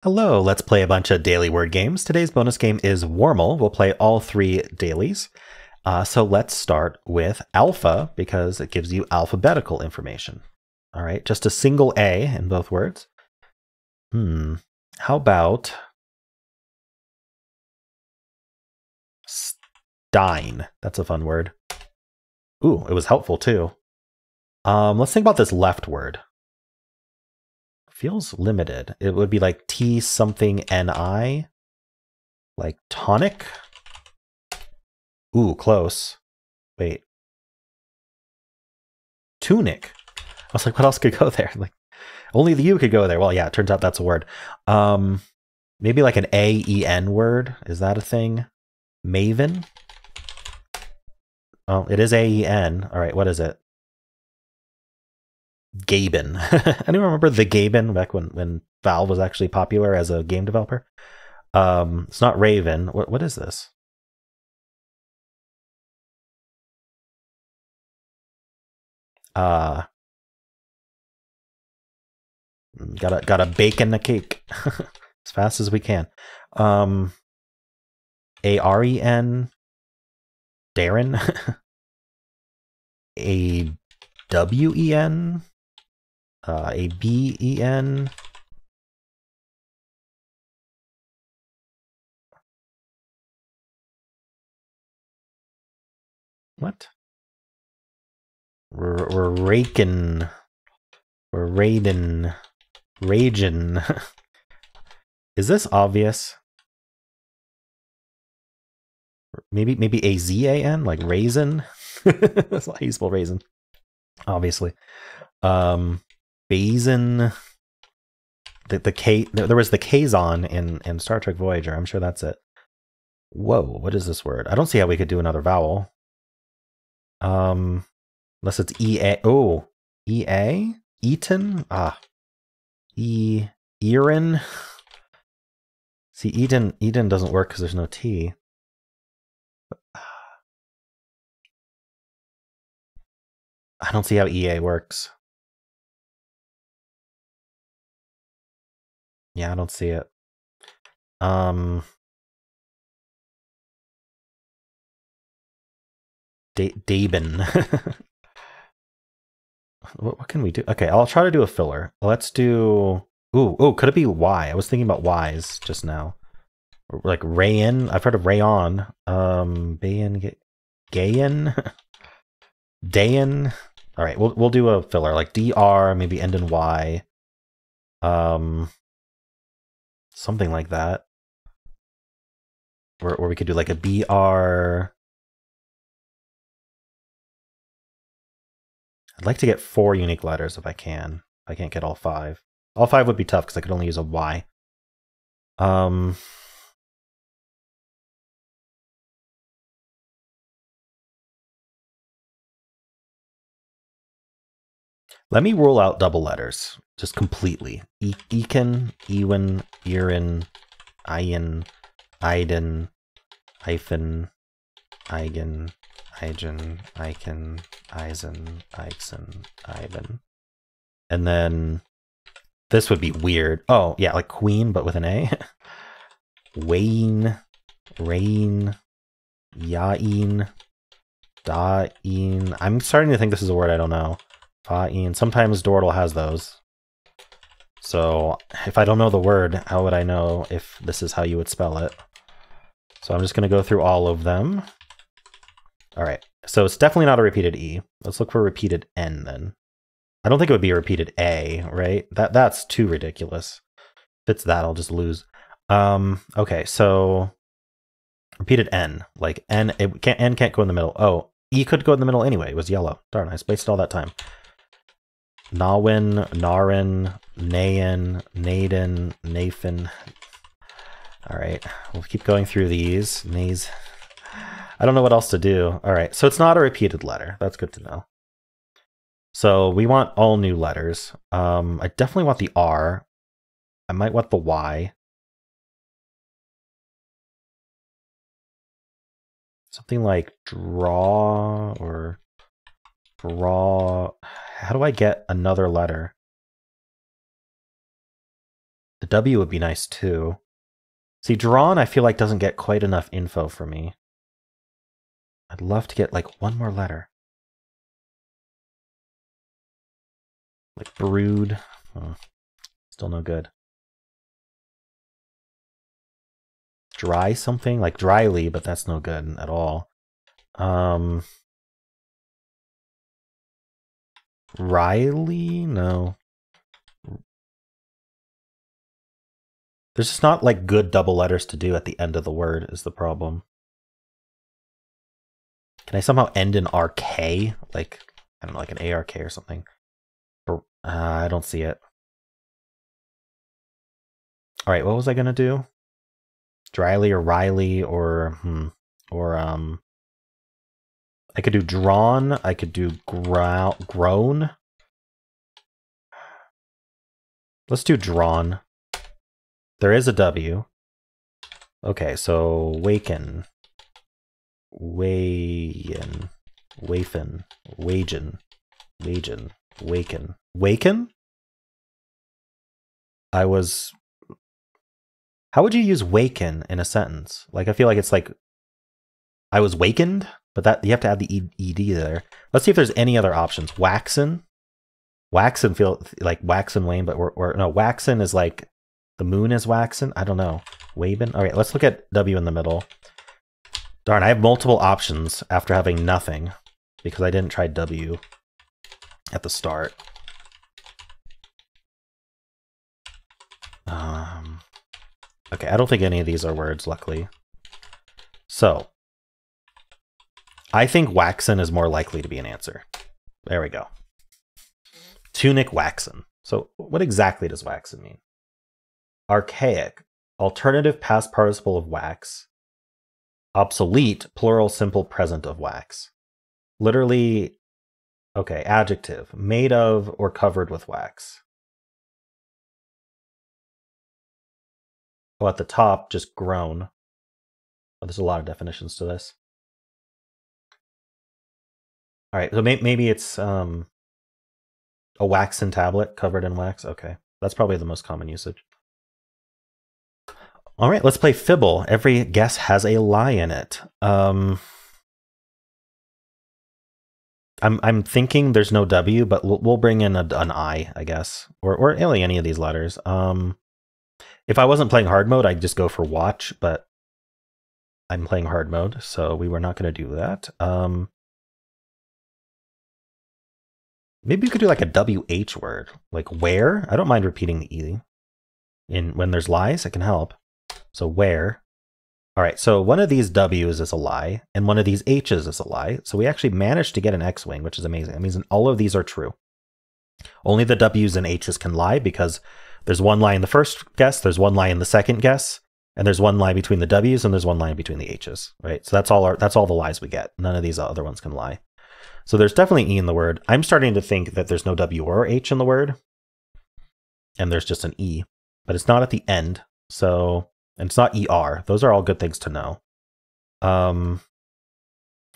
Hello, let's play a bunch of daily word games. Today's bonus game is Warmle. We'll play all three dailies. So let's start with alpha because it gives you alphabetical information. All right, just a single A in both words. How about Stein? That's a fun word. Ooh, it was helpful too. Let's think about this left word. Feels limited. It would be like T something NI, like tonic. Ooh, close. Wait. Tunic. I was like, what else could go there? Like, only the U could go there. Well, yeah, it turns out that's a word. Maybe like an AEN word. Is that a thing? Maven? Oh, it is AEN. All right, what is it? Gaben. Anyone remember the Gaben back when Valve was actually popular as a game developer? It's not Raven. What is this? Gotta bake in the cake as fast as we can. AREN, Darren, AWEN, ABEN. What? We're raking. We're raiding. Ragin. Is this obvious? Maybe AZAN, like raisin. That's not how you spell raisin. Obviously. Basin. The K. There was the Kazon in Star Trek Voyager. I'm sure that's it. Whoa, what is this word? I don't see how we could do another vowel. Unless it's EA. Oh, EA? Eaton? Erin? See, Eden doesn't work because there's no T. I don't see how EA works. Yeah, I don't see it. Daben. What can we do? Okay, I'll try to do a filler. Let's do... Ooh, could it be Y? I was thinking about Ys just now. Like Rayan. I've heard of Rayon. Bayan, Gayan, Dayan. All right, we'll do a filler like DR, maybe end in Y. Something like that. Or we could do like a BR. I'd like to get 4 unique letters if I can. I can't get all 5. All 5 would be tough because I could only use a Y. Let me rule out double letters just completely. Ekin, Ewan, Erin, Ian, Iden, hyphen, Eigen, Eigen, Eichen, Eisen, Ixen, Ivan. And then this would be weird. Oh, yeah, like queen, but with an A. Wayne, Rain, Yain, Dain. I'm starting to think this is a word I don't know. Fa'in. Sometimes Dordle has those. So if I don't know the word, how would I know if this is how you would spell it? So I'm just going to go through all of them. All right. So it's definitely not a repeated E. Let's look for a repeated N then. I don't think it would be a repeated A, right? That's too ridiculous. If it's that, I'll just lose. Okay, so repeated N. Like N can't go in the middle. Oh, E could go in the middle anyway. It was yellow. Darn, I wasted all that time. Nawin, Narin, Nayan, Naden, Nathan. All right, we'll keep going through these. I don't know what else to do. All right, so it's not a repeated letter. That's good to know. So we want all new letters. I definitely want the R. I might want the Y. Something like draw or draw. How do I get another letter? The W would be nice too. See, drawn I feel like doesn't get quite enough info for me. I'd love to get like one more letter. Like brewed. Oh, still no good. Dry something? Like dryly, but that's no good at all. Riley? No. There's just not like good double letters to do at the end of the word is the problem. Can I somehow end in RK? Like, I don't know, like an ARK or something. I don't see it. All right, what was I gonna do? Dryly or Riley or I could do drawn. I could do grown. Let's do drawn. There is a W. Okay, so waken, wayen, wafen, wagen, waken. Waken? How would you use waken in a sentence? Like, I feel like it's like, I was wakened, but that you have to add the ed there. Let's see if there's any other options. Waxen. Waxen feel like wax and wane, but no, waxen is like the moon is waxen. I don't know. Waben. All right, let's look at W in the middle. Darn, I have multiple options after having nothing because I didn't try W at the start. Okay, I don't think any of these are words, luckily. So, I think waxen is more likely to be an answer. There we go. Tunic waxen. So, what exactly does waxen mean? Archaic, alternative past participle of wax. Obsolete, plural simple present of wax. Literally, okay, adjective, made of or covered with wax. Oh, at the top, just grown. Oh, there's a lot of definitions to this. All right, so maybe it's a waxen tablet covered in wax. Okay, that's probably the most common usage. All right, let's play Fibble. Every guess has a lie in it. I'm thinking there's no W, but we'll bring in an I guess, or really any of these letters. If I wasn't playing hard mode, I'd just go for watch, but I'm playing hard mode, so we were not going to do that. Maybe we could do like a WH word, like where. I don't mind repeating the E. When there's lies, it can help. So where. All right, so one of these W's is a lie, and one of these H's is a lie. So we actually managed to get an X-wing, which is amazing. That means all of these are true. Only the W's and H's can lie because there's one lie in the first guess, there's one lie in the second guess, and there's one lie between the W's and there's one lie between the H's, right? So that's all the lies we get. None of these other ones can lie. So there's definitely E in the word. I'm starting to think that there's no W or H in the word, and there's just an E, but it's not at the end. So, and it's not ER. Those are all good things to know.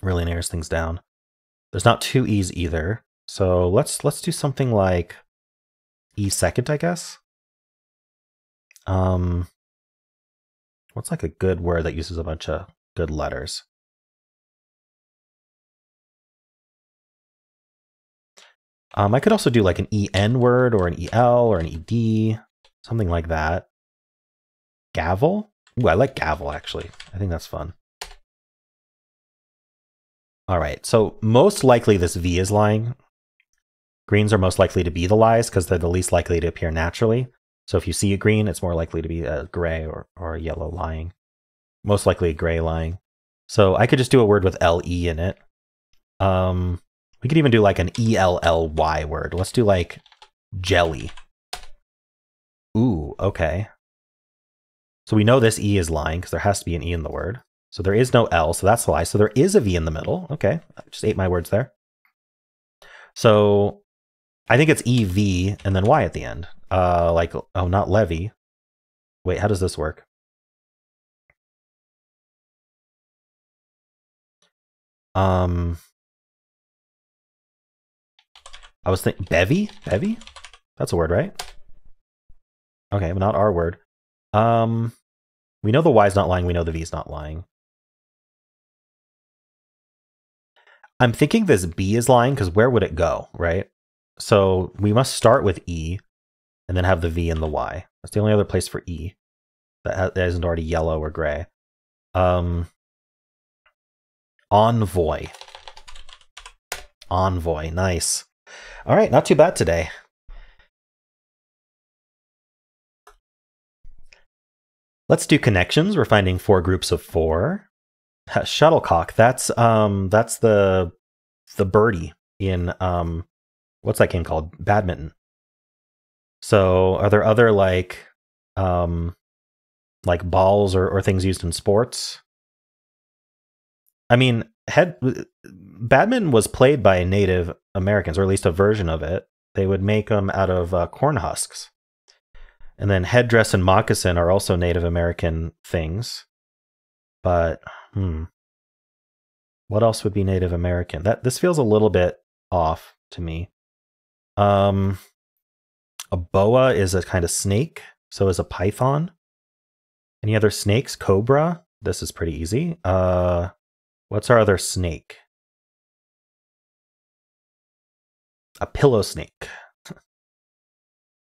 Really narrows things down. There's not two E's either. So let's do something like E second, I guess. What's like a good word that uses a bunch of good letters? I could also do like an EN word or an EL or an ED, something like that. Gavel? Ooh, I like gavel, actually. I think that's fun. All right, so most likely this V is lying. Greens are most likely to be the lies because they're the least likely to appear naturally. So if you see a green, it's more likely to be a gray or a yellow lying. Most likely a gray lying. So I could just do a word with LE in it. We could even do like an ELLY word. Let's do like jelly. Ooh, okay. So we know this E is lying because there has to be an E in the word. So there is no L, so that's a lie. So there is a V in the middle. Okay, I just ate my words there. So I think it's EV and then Y at the end. Like, oh, not levy. Wait, how does this work? I was thinking bevy? Bevy? That's a word, right? Okay, but not our word. We know the Y's not lying. We know the V's not lying. I'm thinking this B is lying because where would it go, right? So we must start with E and then have the V and the Y. That's the only other place for E that isn't already yellow or gray. Envoy. Envoy, nice. All right, not too bad today. Let's do connections. We're finding 4 groups of 4. Shuttlecock. That's the birdie in what's that game called? Badminton. So are there other like balls or things used in sports? I mean, badminton was played by Native Americans, or at least a version of it. They would make them out of corn husks. And then headdress and moccasin are also Native American things. But what else would be Native American? This feels a little bit off to me. A boa is a kind of snake. So is a python. Any other snakes? Cobra. This is pretty easy. What's our other snake? A pillow snake.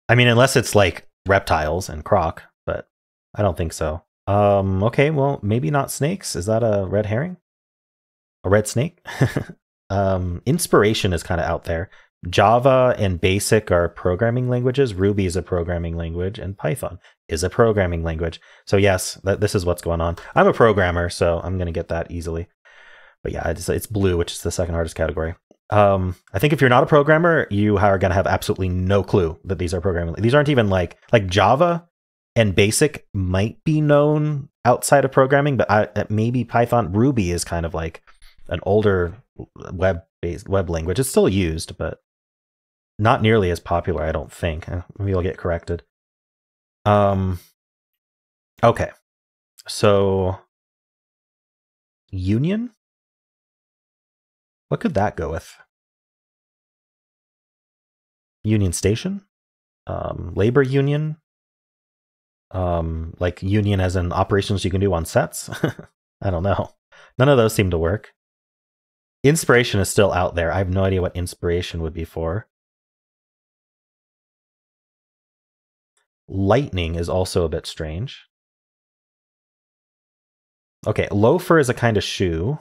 I mean, unless it's like reptiles and croc, but I don't think so. Okay, well, maybe not snakes. Is that a red herring? A red snake? Inspiration is kind of out there. Java and Basic are programming languages. Ruby is a programming language, and Python is a programming language. So yes, this is what's going on. I'm a programmer, so I'm going to get that easily. But yeah, it's blue, which is the second hardest category. I think if you're not a programmer, you are going to have absolutely no clue that these are programming. These aren't even like Java and Basic might be known outside of programming, but maybe Python. Ruby is kind of like an older web-based web language. It's still used, but not nearly as popular, I don't think. Maybe I'll get corrected. Okay. So union? What could that go with? Union station? Labor union? Like union as in operations you can do on sets? I don't know. None of those seem to work. Inspiration is still out there. I have no idea what inspiration would be for. Lightning is also a bit strange. Okay, loafer is a kind of shoe.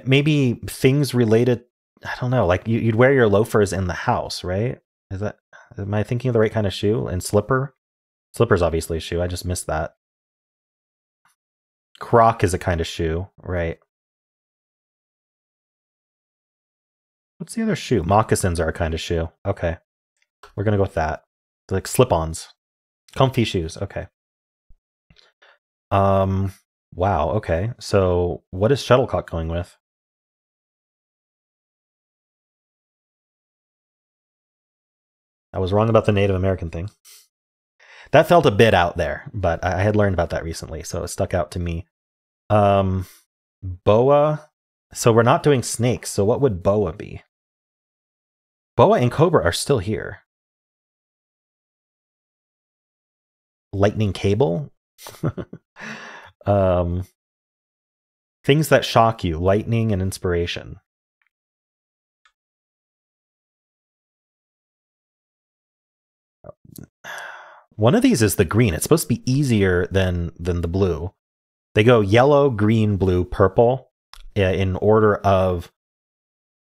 Maybe things related, I don't know, like you'd wear your loafers in the house, right? Am I thinking of the right kind of shoe? And slipper? Slipper's obviously a shoe. I just missed that. Croc is a kind of shoe, right? What's the other shoe? Moccasins are a kind of shoe. Okay. We're going to go with that. Like slip-ons. Comfy shoes. Okay. Wow. Okay. So what is shuttlecock going with? I was wrong about the Native American thing. That felt a bit out there, but I had learned about that recently, so it stuck out to me. Boa. So we're not doing snakes, so what would boa be? Boa and cobra are still here. Lightning cable? Things that shock you. Lightning and inspiration. One of these is the green. It's supposed to be easier than the blue. They go yellow, green, blue, purple in order of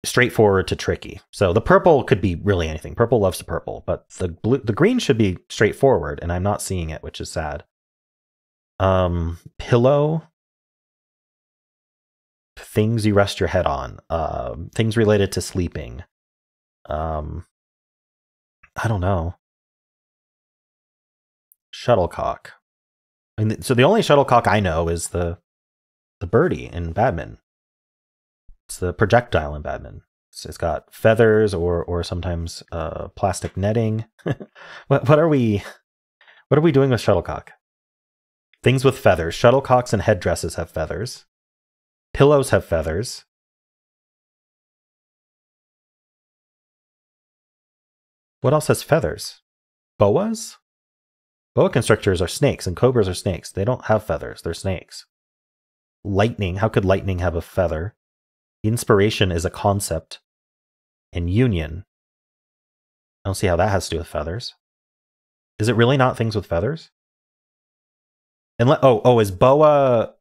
straightforward to tricky. So the purple could be really anything. Purple loves the purple, but the green should be straightforward, and I'm not seeing it, which is sad. Pillow. Things you rest your head on. Things related to sleeping. I don't know. Shuttlecock. I mean, so the only shuttlecock I know is the birdie in badminton. It's the projectile in badminton. It's got feathers or sometimes plastic netting. What are we doing with shuttlecock? Things with feathers. Shuttlecocks and headdresses have feathers. Pillows have feathers. What else has feathers? Boas? Boa constrictors are snakes, and cobras are snakes. They don't have feathers. They're snakes. Lightning. How could lightning have a feather? Inspiration is a concept. And union. I don't see how that has to do with feathers. Is it really not things with feathers? And is boa...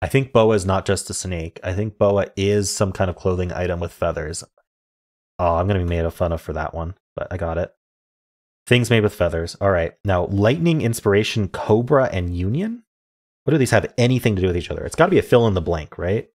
I think boa is not just a snake. I think boa is some kind of clothing item with feathers. Oh, I'm going to be made fun of for that one, but I got it. Things made with feathers. All right. Now, lightning, inspiration, cobra, and union? What do these have anything to do with each other? It's got to be a fill in the blank, right?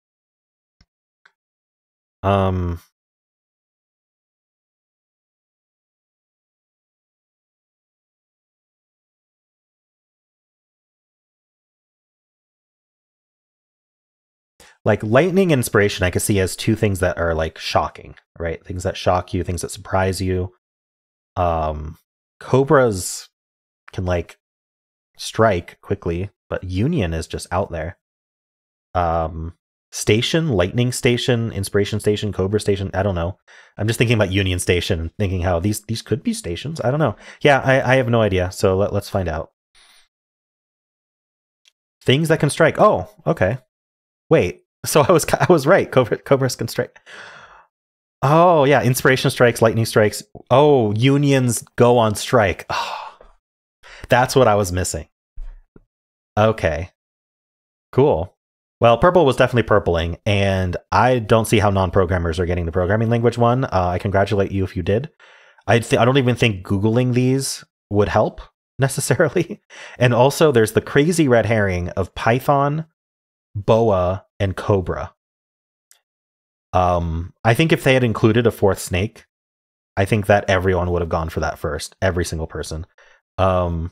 Like lightning inspiration, I could see as two things that are like shocking, right? Things that shock you, things that surprise you. Cobras can like strike quickly, but union is just out there. Station, lightning station, inspiration station, cobra station. I don't know. I'm just thinking about union station and thinking how these could be stations. I don't know. Yeah, I have no idea. So let's find out. Things that can strike. Oh, okay. Wait. So I was right. Cobras can strike. Oh yeah, inspiration strikes, lightning strikes. Oh, unions go on strike. Oh, that's what I was missing. Okay. Cool. Well, purple was definitely purpling, and I don't see how non-programmers are getting the programming language one. I congratulate you if you did. I don't even think Googling these would help necessarily. And also, there's the crazy red herring of Python, boa, and cobra. I think if they had included a fourth snake, I think that everyone would have gone for that first. Every single person. Yeah,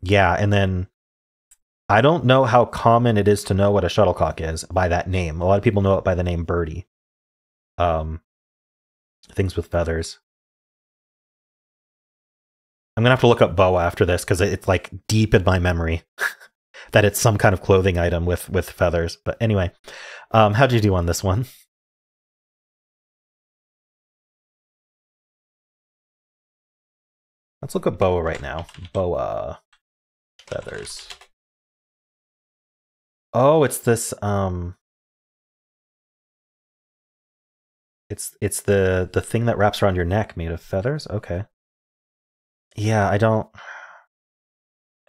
and then I don't know how common it is to know what a shuttlecock is by that name. A lot of people know it by the name birdie. Things with feathers. I'm gonna have to look up boa after this because it's like deep in my memory that it's some kind of clothing item with feathers. But anyway, how'd you do on this one? Let's look up boa right now. Boa feathers. Oh, it's this it's the thing that wraps around your neck made of feathers. Okay. Yeah, I don't.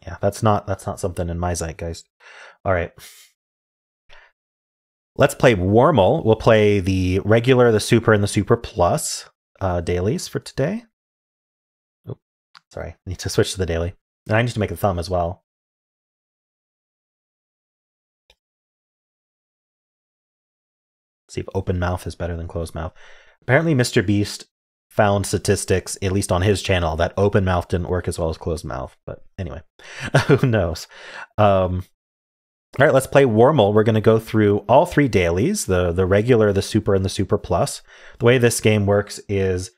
Yeah, that's not something in my zeitgeist. All right. Let's play Warmle. We'll play the regular, the super, and the super plus dailies for today. Oh, sorry, I need to switch to the daily. And I need to make a thumb as well. See if open mouth is better than closed mouth. Apparently, Mr. Beast found statistics, at least on his channel, that open mouth didn't work as well as closed mouth. But anyway, who knows? All right, let's play Warmle. We're going to go through all three dailies, the regular, the super, and the super plus. The way this game works is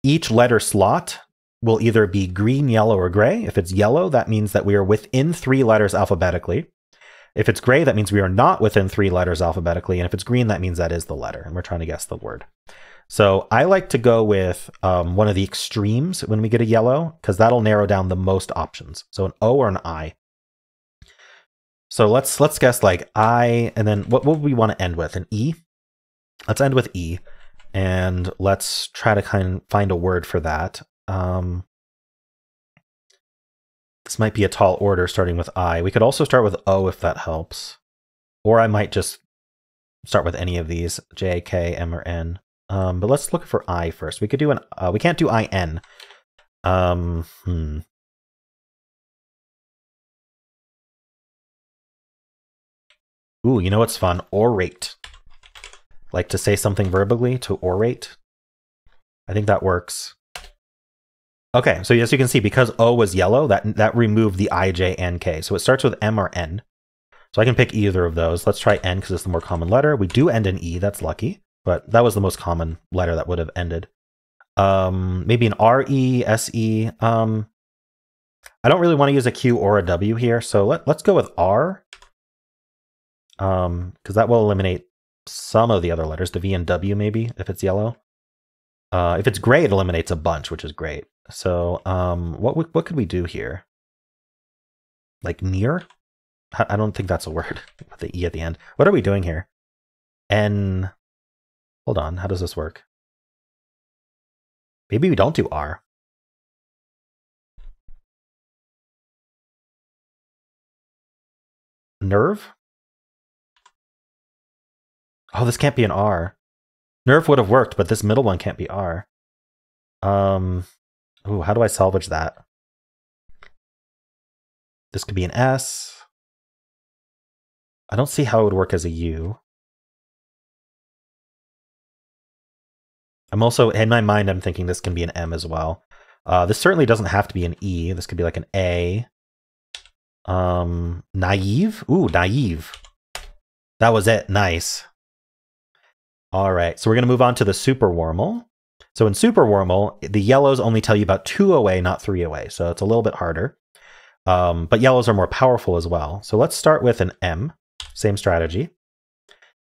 each letter slot will either be green, yellow, or gray. If it's yellow, that means that we are within 3 letters alphabetically. If it's gray, that means we are not within 3 letters alphabetically. And if it's green, that means that is the letter. And we're trying to guess the word. So I like to go with one of the extremes when we get a yellow, because that'll narrow down the most options. So an O or an I. So let's guess like I, and then what would we want to end with? An E? Let's end with E. And let's try to find a word for that. This might be a tall order starting with I. We could also start with O if that helps. Or I might just start with any of these, J, K, M, or N. But let's look for I first. We could do we can't do IN. Ooh, you know what's fun? Orate. Like to say something verbally, to orate. I think that works. Okay, so as you can see, because O was yellow, that removed the I, J, and K. So it starts with M or N. So I can pick either of those. Let's try N because it's the more common letter. We do end in E, that's lucky. But that was the most common letter that would have ended. Maybe an R-E, S-E. I don't really want to use a Q or a W here, so let's go with R. Because that will eliminate some of the other letters, the V and W maybe, if it's yellow. If it's gray, it eliminates a bunch, which is great. So what could we do here? Like near? I don't think that's a word with the E at the end. What are we doing here? N. Hold on. How does this work? Maybe we don't do R. Nerve? Oh, this can't be an R. Nerve would have worked, but this middle one can't be R. Ooh, how do I salvage that? This could be an S. I don't see how it would work as a U. I'm also, in my mind, I'm thinking this can be an M as well. This certainly doesn't have to be an E. This could be like an A. Naive? Ooh, naive. That was it. Nice. All right, so we're going to move on to the Super Warmle. So in Super Warmle, the yellows only tell you about 2 away, not 3 away. So it's a little bit harder. But yellows are more powerful as well. So let's start with an M. Same strategy.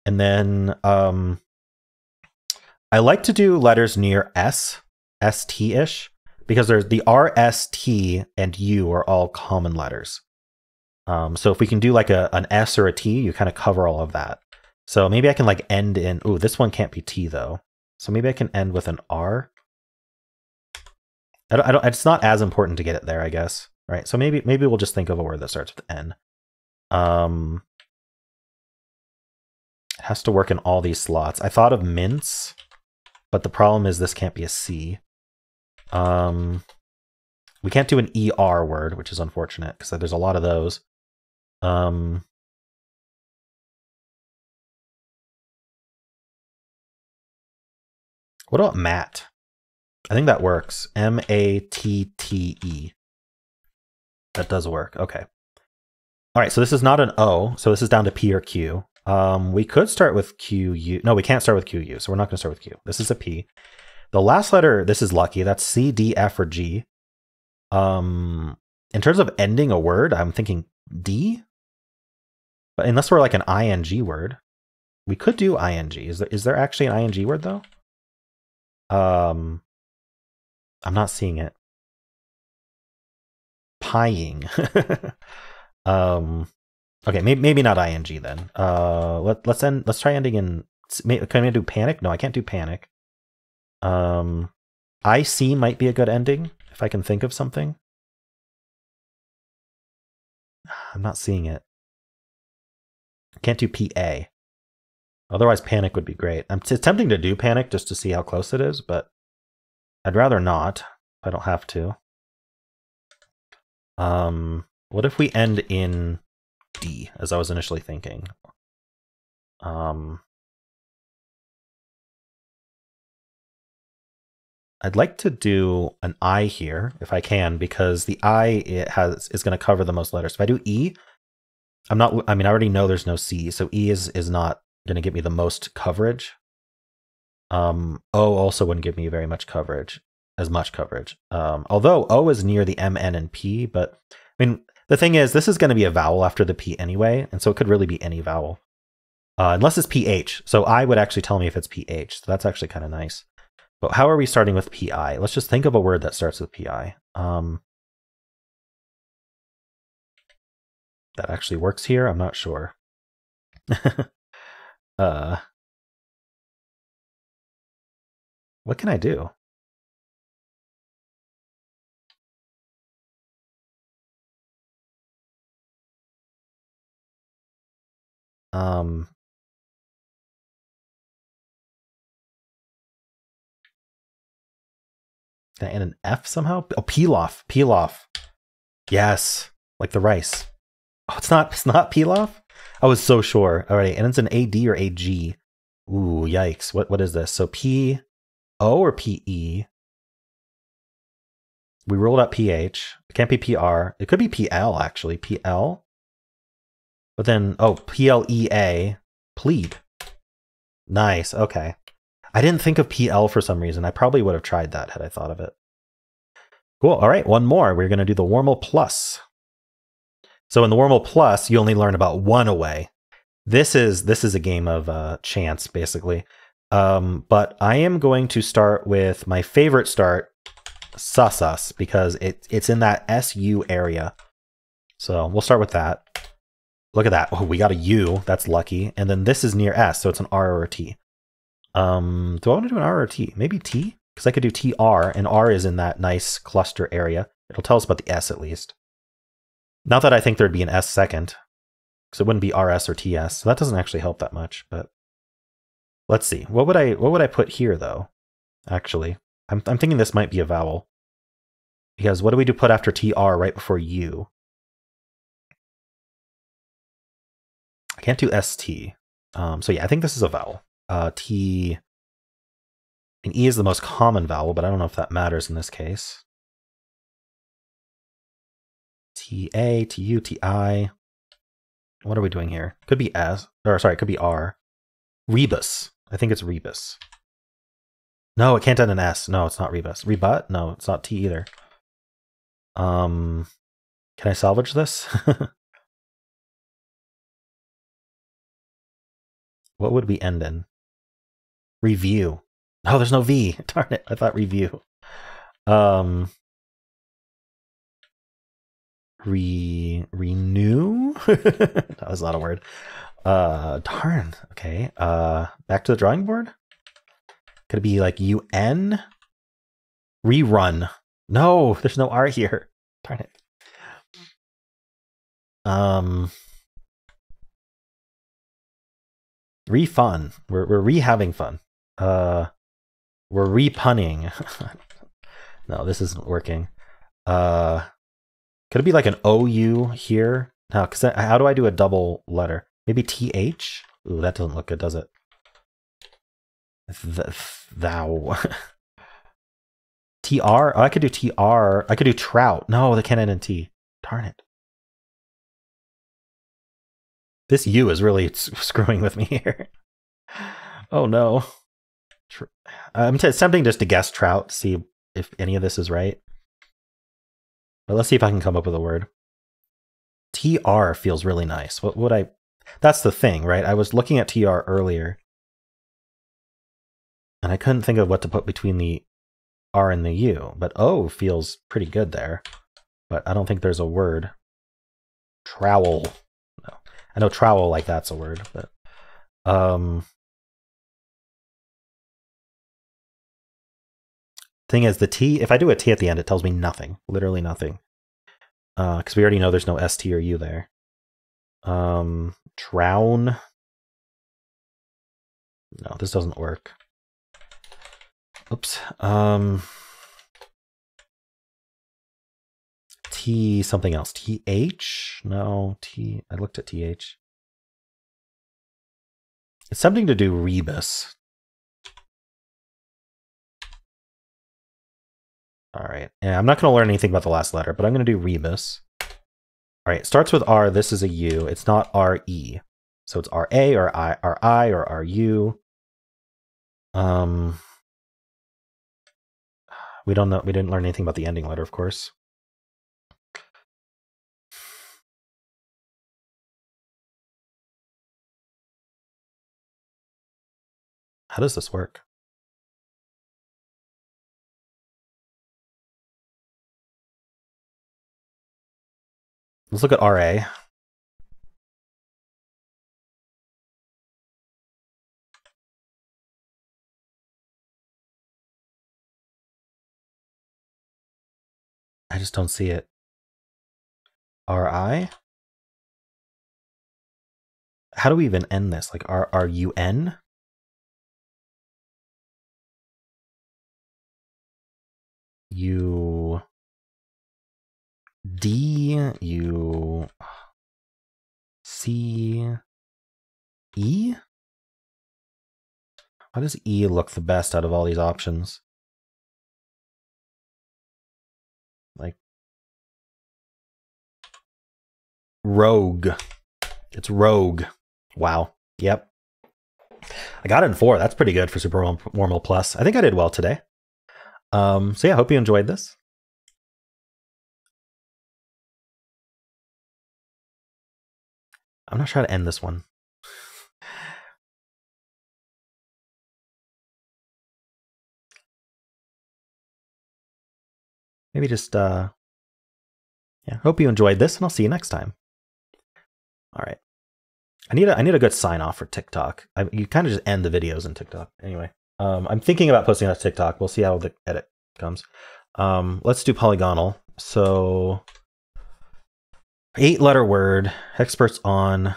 And then I like to do letters near S, ST-ish, because there's the R, S, T, and U are all common letters. So if we can do like an S or a T, you kind of cover all of that. So maybe I can like end in, ooh, this one can't be T though. So maybe I can end with an R. It's not as important to get it there, I guess. All right, so maybe we'll just think of a word that starts with N. It has to work in all these slots. I thought of mince, but the problem is this can't be a C. We can't do an ER word, which is unfortunate because there's a lot of those. What about mat? I think that works. M-A-T-T-E. That does work. Okay. All right, so this is not an O, so this is down to P or Q. We could start with Q-U. No, we can't start with Q-U, so we're not going to start with Q. This is a P. The last letter, this is lucky. That's C, D, F, or G. In terms of ending a word, I'm thinking D. But unless we're like an ing word, we could do ing. Is there actually an ing word though? I'm not seeing it. Pieing. Okay, maybe not ing then. Let's try ending in. Can I do panic? No, I can't do panic. IC might be a good ending if I can think of something. I'm not seeing it. Can't do PA. Otherwise, panic would be great. It's tempting to do panic just to see how close it is, but I'd rather not. I don't have to. What if we end in D, as I was initially thinking? I'd like to do an I here, if I can, because the I is going to cover the most letters. If I do E, I already know there's no C, so E is not going to give me the most coverage. O also wouldn't give me very much coverage, although O is near the M, N, and P, but I mean, the thing is, this is going to be a vowel after the P anyway, and so it could really be any vowel. Unless it's PH, so I would actually tell me if it's PH, so that's actually kind of nice. But how are we starting with PI? Let's just think of a word that starts with PI. That actually works here? I'm not sure. What can I do? Can I add an F somehow? Oh, pilaf. Pilaf. Yes. Like the rice. Oh, it's not pilaf? I was so sure. Alright, and it's an AD or AG. Ooh, yikes. What is this? So P-O or P-E? We ruled out PH. It can't be PR. It could be PL, actually. PL? But then, oh, PLEA. Plead. Nice, okay. I didn't think of PL for some reason. I probably would have tried that had I thought of it. Cool. All right, one more. We're going to do the Warmle Plus. So in the Warmle Plus, you only learn about 1 away. This is a game of chance, basically. But I am going to start with my favorite start, sussus, because it's in that SU area. So we'll start with that. Look at that. Oh, we got a U. That's lucky. And then this is near S, so it's an R or a T. Do I want to do an R or a T? Maybe T? Because I could do TR, and R is in that nice cluster area. It'll tell us about the S at least. Not that I think there'd be an S second, because it wouldn't be RS or TS, so that doesn't actually help that much. But let's see. What would I put here though? Actually, I'm thinking this might be a vowel. Because what do we do put after TR right before U? I can't do ST. So yeah, I think this is a vowel. T and E is the most common vowel, but I don't know if that matters in this case. TA, TU, TI. What are we doing here? Could be S, or sorry, it could be R. Rebus. I think it's rebus. No, it can't end in S. No, it's not rebus. Rebut? No, it's not T either. Can I salvage this? What would we end in? Review. Oh, there's no V. Darn it. I thought review. Renew? That was not a word. Darn. Okay. Back to the drawing board? Could it be like UN? Rerun. No, there's no R here. Darn it. Refun. We're re-having fun. We're re-punning. No, this isn't working. Could it be like an OU here? No, because how do I do a double letter? Maybe TH? Ooh, that doesn't look good, does it? Thou. TR? Oh, I could do TR. I could do trout. No, they can't end in T. Darn it. This U is really screwing with me here. Oh no. It's tempting just to guess trout, to see if any of this is right. But let's see if I can come up with a word. TR feels really nice. What would I... That's the thing, right? I was looking at TR earlier, and I couldn't think of what to put between the R and the U. But O feels pretty good there. But I don't think there's a word. Trowel. No. I know trowel like that's a word, but... Thing is, the T, if I do a T at the end, it tells me nothing. Literally nothing. Because we already know there's no ST or U there. Trown. No, this doesn't work. Oops. T something else. TH? No, T. I looked at TH. It's something to do rebus. All right. Yeah, I'm not going to learn anything about the last letter, but I'm going to do rebus. All right. It starts with R. This is a U. It's not RE. So it's RA or RI or RU. We don't know. We didn't learn anything about the ending letter, of course. How does this work? Let's look at RA. I just don't see it. RI? How do we even end this? Like RUN? U D U C E? How does E look the best out of all these options? Like rogue. It's rogue. Wow. Yep. I got it in 4. That's pretty good for Super Warmle Plus. I think I did well today. So yeah, I hope you enjoyed this. I'm not sure how to end this one. maybe just, yeah, hope you enjoyed this, and I'll see you next time. All right. I need a good sign off for TikTok. You kind of just end the videos in TikTok. Anyway, I'm thinking about posting on TikTok. We'll see how the edit comes. Let's do Polygonle. So 8-letter word, experts on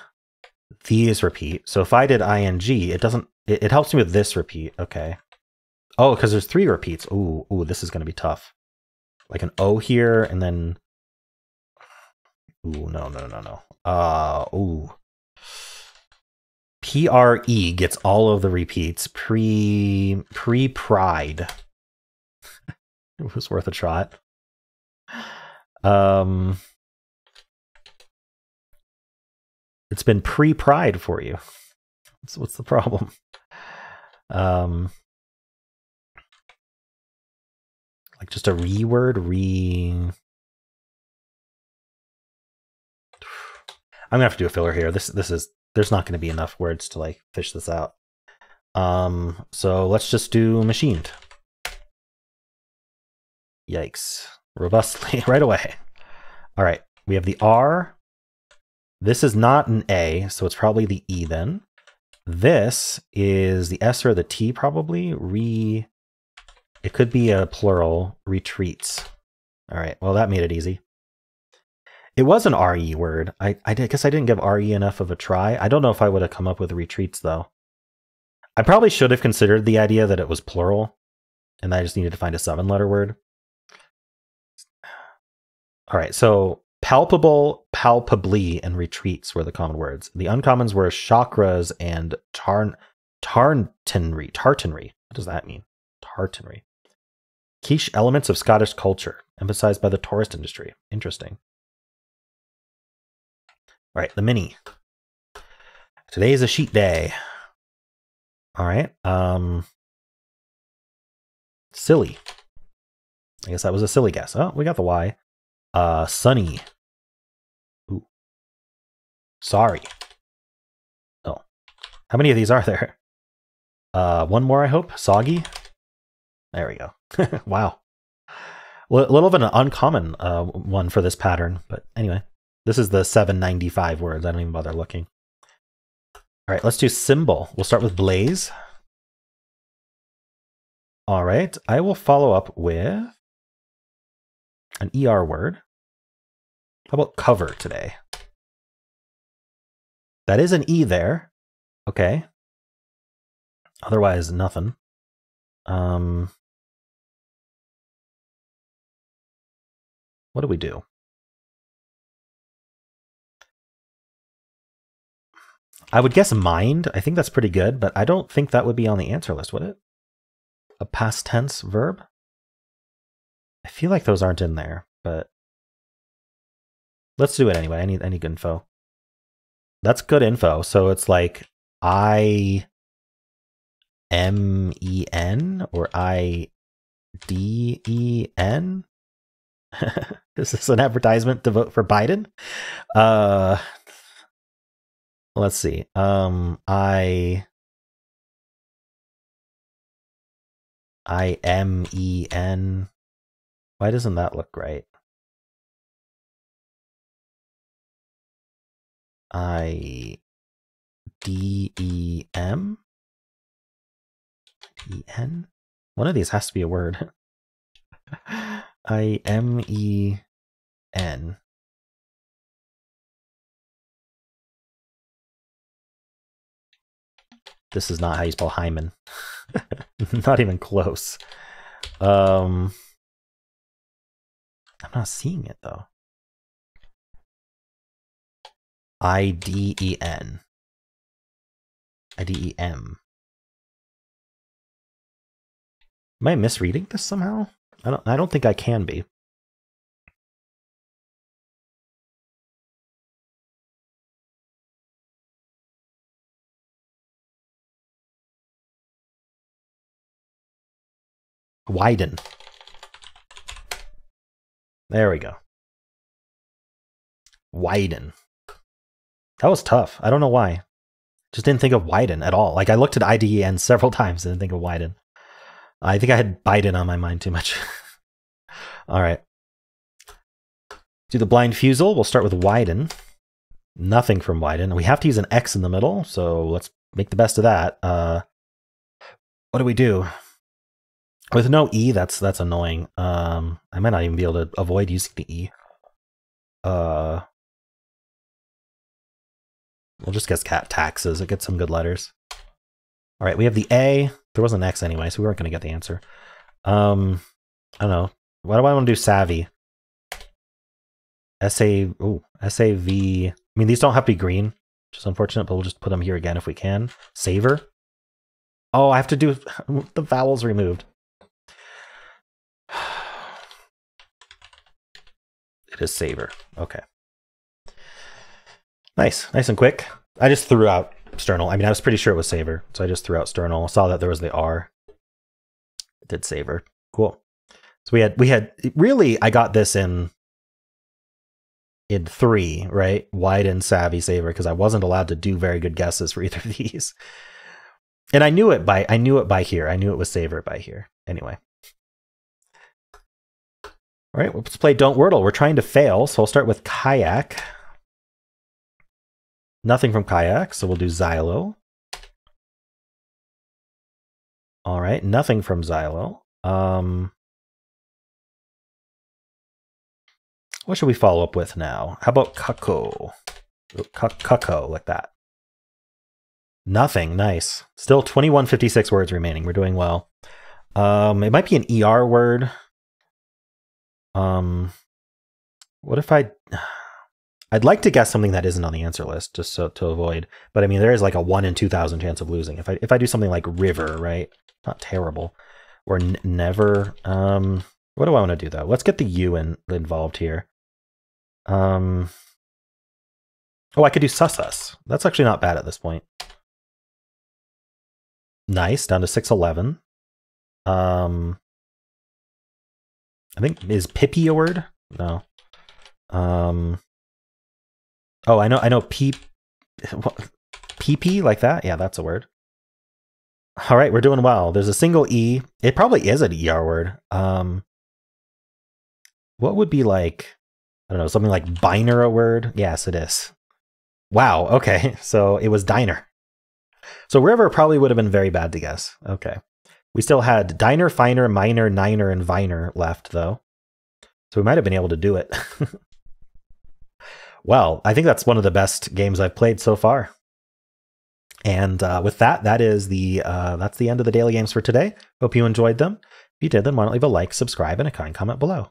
these repeat. So if I did ing, it doesn't, it helps me with this repeat. Okay. Oh, because there's 3 repeats. Ooh, this is going to be tough. Like an O here, and then, ooh, no. Ooh. PRE gets all of the repeats. Pre-pride. It was worth a shot. It's been pre-pride for you. So what's the problem? Like just a re-word, I'm gonna have to do a filler here. There's not gonna be enough words to like fish this out. So let's just do machined. Yikes. Robustly right away. All right, we have the R. This is not an A, so it's probably the E then. This is the S or the T probably. It could be a plural, retreats. All right, well that made it easy. It was an RE word. I guess I didn't give RE enough of a try. I don't know if I would have come up with retreats though. I probably should have considered the idea that it was plural and I just needed to find a 7-letter word. All right, so palpable, palpably, and retreats were the common words. The uncommons were chakras and tartanry. What does that mean? Tartanry. Quiche elements of Scottish culture, emphasized by the tourist industry. Interesting. All right, the mini. Today is a sheet day. All right. Silly. I guess that was a silly guess. Oh, we got the Y. Sunny. Ooh. Sorry. Oh. How many of these are there? One more, I hope. Soggy. There we go. Wow. A little bit of an uncommon one for this pattern, but anyway. This is the 795 words. I don't even bother looking. All right, let's do symbol. We'll start with blaze. All right, I will follow up with an ER word. How about cover today? That is an E there. Okay. Otherwise, nothing. What do we do? I would guess mind. I think that's pretty good, but I don't think that would be on the answer list, would it? A past tense verb? I feel like those aren't in there, but let's do it anyway. I need good info. That's good info. So it's like IMEN or IDEN. Is this an advertisement to vote for Biden? Let's see. IMEN. Why doesn't that look right? IDEM? EN? One of these has to be a word. IMEN. This is not how you spell hymen. Not even close. I'm not seeing it though. IDEN. IDEM. Am I misreading this somehow? I don't think I can be. Widen. There we go. Widen. That was tough. I don't know why. Just didn't think of widen at all. Like I looked at IDEN several times and didn't think of widen. I think I had Biden on my mind too much. All right. Do the blind Fusele. We'll start with widen. Nothing from widen. We have to use an X in the middle, so let's make the best of that. What do we do? With no E, that's annoying. I might not even be able to avoid using the E. We'll just guess cat taxes. It gets some good letters. All right, we have the A. There was an X anyway, so we weren't going to get the answer. I don't know. Why do I want to do savvy? S-A-V. I mean, these don't have to be green, which is unfortunate, but we'll just put them here again if we can. Savor. Oh, I have to do the vowels removed. It is savor. Okay. Nice. Nice and quick. I just threw out sternal. I mean, I was pretty sure it was savor, so I just threw out sternal. Saw that there was the R. It did savor. Cool. So we had really, I got this in 3, right? Widen, savvy, savor, because I wasn't allowed to do very good guesses for either of these. And I knew it by here. I knew it was savor by here. Anyway. All right, let's play Don't Wordle. We're trying to fail, so I'll start with kayak. Nothing from kayak, so we'll do xylo. All right, nothing from xylo. What should we follow up with now? How about cuckoo? Cuckoo, like that. Nothing, nice. Still 2156 words remaining. We're doing well. It might be an ER word. What if I'd like to guess something that isn't on the answer list, just so to avoid. But I mean, there is like a 1 in 2,000 chance of losing. If I do something like river, right? Not terrible. Or never. What do I want to do though? Let's get the U involved here. Oh, I could do susus. That's actually not bad at this point. Nice, down to 611. I think, is Pippi a word? No. Oh, I know PP like that? Yeah, that's a word. All right, we're doing well. There's a single E. It probably is an ER word. What would be like, I don't know, something like biner a word? Yes, it is. Wow, okay. So it was diner. So river probably would have been very bad to guess. Okay. We still had diner, finer, minor, niner, and viner left, though. So we might have been able to do it. Well, I think that's one of the best games I've played so far. And with that, that's the end of the daily games for today. Hope you enjoyed them. If you did, then why don't leave a like, subscribe, and a kind comment below.